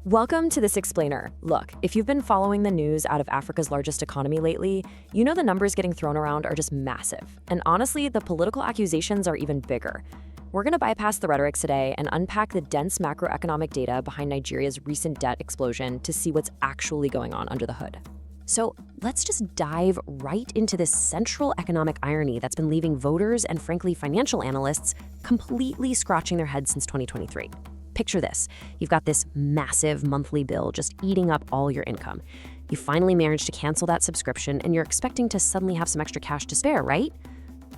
Welcome to This Explainer. Look, if you've been following the news out of Africa's largest economy lately, you know the numbers getting thrown around are just massive. And honestly, the political accusations are even bigger. We're going to bypass the rhetoric today and unpack the dense macroeconomic data behind Nigeria's recent debt explosion to see what's actually going on under the hood. So let's just dive right into this central economic irony that's been leaving voters and, frankly, financial analysts completely scratching their heads since 2023. Picture this. You've got this massive monthly bill just eating up all your income. You finally manage to cancel that subscription and you're expecting to suddenly have some extra cash to spare, right?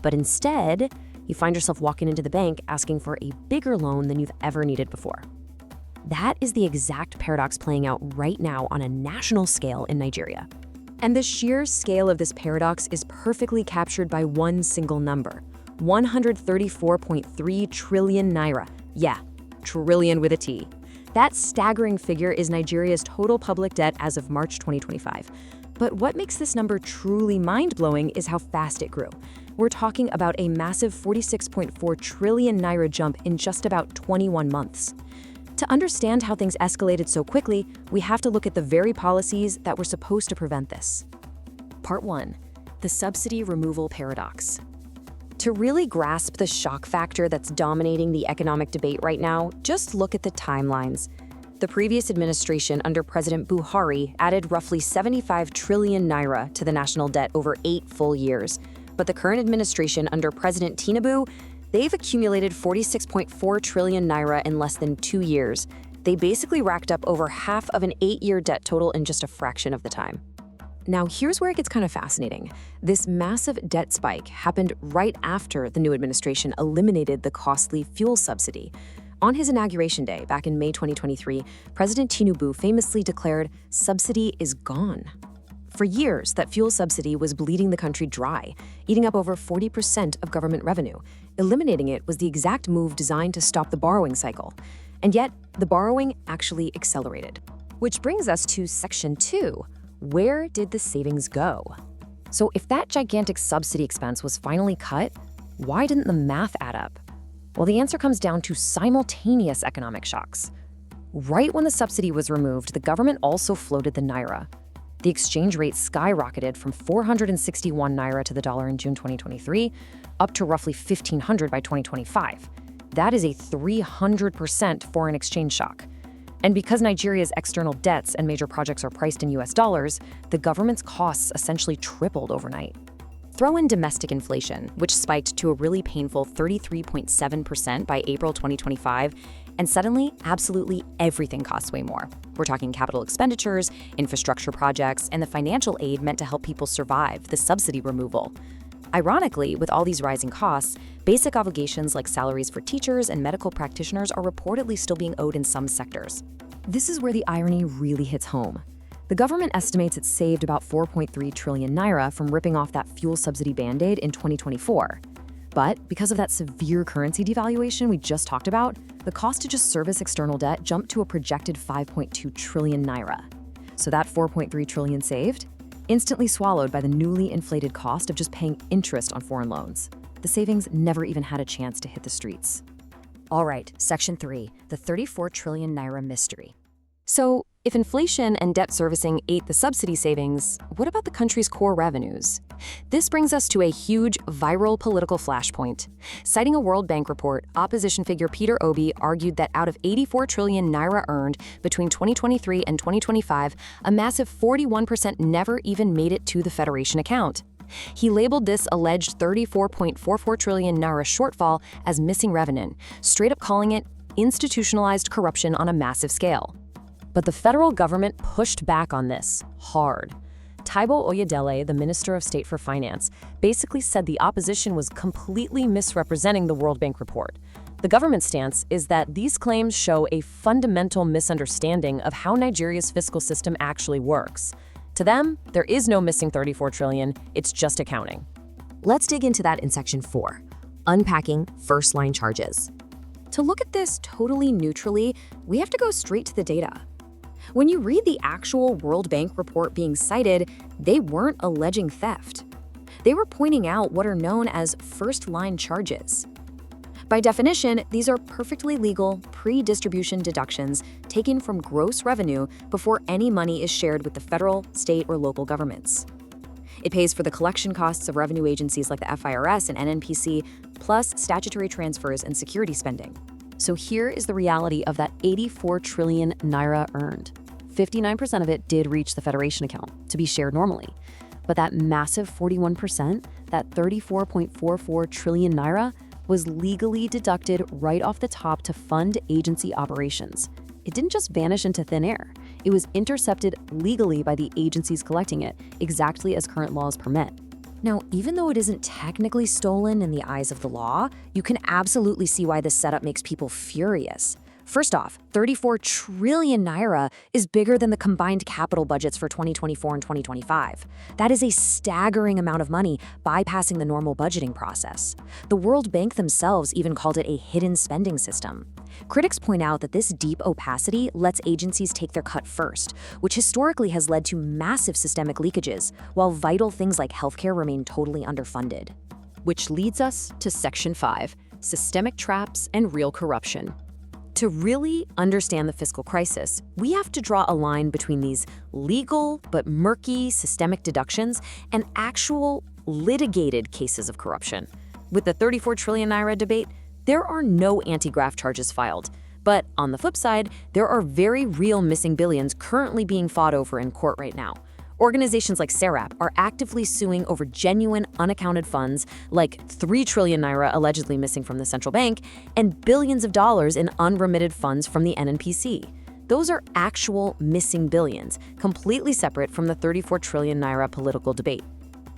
But instead, you find yourself walking into the bank asking for a bigger loan than you've ever needed before. That is the exact paradox playing out right now on a national scale in Nigeria. And the sheer scale of this paradox is perfectly captured by one single number: 134.3 trillion naira. Yeah, trillion with a T. That staggering figure is Nigeria's total public debt as of March 2025. But what makes this number truly mind-blowing is how fast it grew. We're talking about a massive 46.4 trillion naira jump in just about 21 months. To understand how things escalated so quickly, we have to look at the very policies that were supposed to prevent this. Part 1. The subsidy removal paradox. To really grasp the shock factor that's dominating the economic debate right now, just look at the timelines. The previous administration under President Buhari added roughly 75 trillion naira to the national debt over 8 full years. But the current administration under President Tinubu, they've accumulated 46.4 trillion naira in less than 2 years. They basically racked up over half of an 8-year debt total in just a fraction of the time. Now, here's where it gets kind of fascinating. This massive debt spike happened right after the new administration eliminated the costly fuel subsidy. On his inauguration day, back in May 2023, President Tinubu famously declared, "Subsidy is gone." For years, that fuel subsidy was bleeding the country dry, eating up over 40% of government revenue. Eliminating it was the exact move designed to stop the borrowing cycle. And yet, the borrowing actually accelerated. Which brings us to Section 2. Where did the savings go? So if that gigantic subsidy expense was finally cut, why didn't the math add up? Well, the answer comes down to simultaneous economic shocks. Right when the subsidy was removed, the government also floated the naira. The exchange rate skyrocketed from 461 naira to the dollar in June 2023, up to roughly 1,500 by 2025. That is a 300% foreign exchange shock. And because Nigeria's external debts and major projects are priced in US dollars, the government's costs essentially tripled overnight. Throw in domestic inflation, which spiked to a really painful 33.7% by April 2025, and suddenly, absolutely everything costs way more. We're talking capital expenditures, infrastructure projects, and the financial aid meant to help people survive the subsidy removal. Ironically, with all these rising costs, basic obligations like salaries for teachers and medical practitioners are reportedly still being owed in some sectors. This is where the irony really hits home. The government estimates it saved about 4.3 trillion naira from ripping off that fuel subsidy band-aid in 2024. But because of that severe currency devaluation we just talked about, the cost to just service external debt jumped to a projected 5.2 trillion naira. So that 4.3 trillion saved? Instantly swallowed by the newly inflated cost of just paying interest on foreign loans. The savings never even had a chance to hit the streets. All right, Section 3, the 34 trillion naira mystery. So, if inflation and debt servicing ate the subsidy savings, what about the country's core revenues? This brings us to a huge viral political flashpoint. Citing a World Bank report, opposition figure Peter Obi argued that out of 84 trillion naira earned between 2023 and 2025, a massive 41% never even made it to the Federation account. He labeled this alleged 34.44 trillion naira shortfall as missing revenue, straight up calling it institutionalized corruption on a massive scale. But the federal government pushed back on this hard. Taiwo Oyedele, the Minister of State for Finance, basically said the opposition was completely misrepresenting the World Bank report. The government stance is that these claims show a fundamental misunderstanding of how Nigeria's fiscal system actually works. To them, there is no missing 34 trillion, it's just accounting. Let's dig into that in Section 4, unpacking first-line charges. To look at this totally neutrally, we have to go straight to the data. When you read the actual World Bank report being cited, they weren't alleging theft. They were pointing out what are known as first-line charges. By definition, these are perfectly legal pre-distribution deductions taken from gross revenue before any money is shared with the federal, state, or local governments. It pays for the collection costs of revenue agencies like the FIRS and NNPC, plus statutory transfers and security spending. So here is the reality of that 84 trillion naira earned. 59% of it did reach the Federation account to be shared normally. But that massive 41%, that 34.44 trillion naira, was legally deducted right off the top to fund agency operations. It didn't just vanish into thin air. It was intercepted legally by the agencies collecting it, exactly as current laws permit. Now, even though it isn't technically stolen in the eyes of the law, you can absolutely see why this setup makes people furious. First off, 34 trillion naira is bigger than the combined capital budgets for 2024 and 2025. That is a staggering amount of money bypassing the normal budgeting process. The World Bank themselves even called it a hidden spending system. Critics point out that this deep opacity lets agencies take their cut first, which historically has led to massive systemic leakages, while vital things like healthcare remain totally underfunded. Which leads us to Section 5, Systemic Traps and Real Corruption. To really understand the fiscal crisis, we have to draw a line between these legal but murky systemic deductions and actual litigated cases of corruption. With the 34 trillion naira debate, there are no anti-graft charges filed. But on the flip side, there are very real missing billions currently being fought over in court right now. Organizations like SERAP are actively suing over genuine unaccounted funds like 3 trillion naira allegedly missing from the central bank and billions of dollars in unremitted funds from the NNPC. Those are actual missing billions, completely separate from the 34 trillion naira political debate.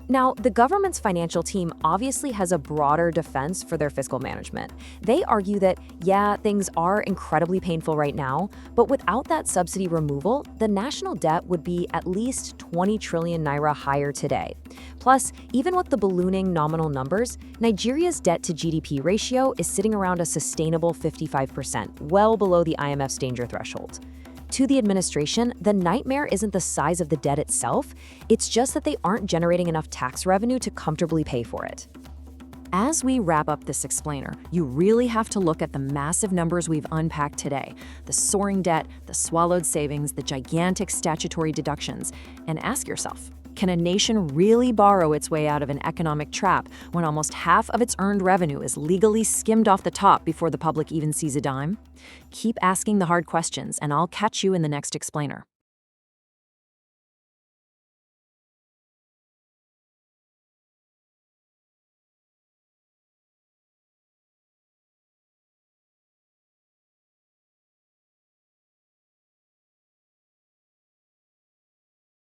Now, the government's financial team obviously has a broader defense for their fiscal management. They argue that, yeah, things are incredibly painful right now, but without that subsidy removal, the national debt would be at least 20 trillion naira higher today. Plus, even with the ballooning nominal numbers, Nigeria's debt-to-GDP ratio is sitting around a sustainable 55%, well below the IMF's danger threshold. To the administration, the nightmare isn't the size of the debt itself, it's just that they aren't generating enough tax revenue to comfortably pay for it. As we wrap up this explainer, you really have to look at the massive numbers we've unpacked today, the soaring debt, the swallowed savings, the gigantic statutory deductions, and ask yourself, can a nation really borrow its way out of an economic trap when almost half of its earned revenue is legally skimmed off the top before the public even sees a dime? Keep asking the hard questions, and I'll catch you in the next explainer.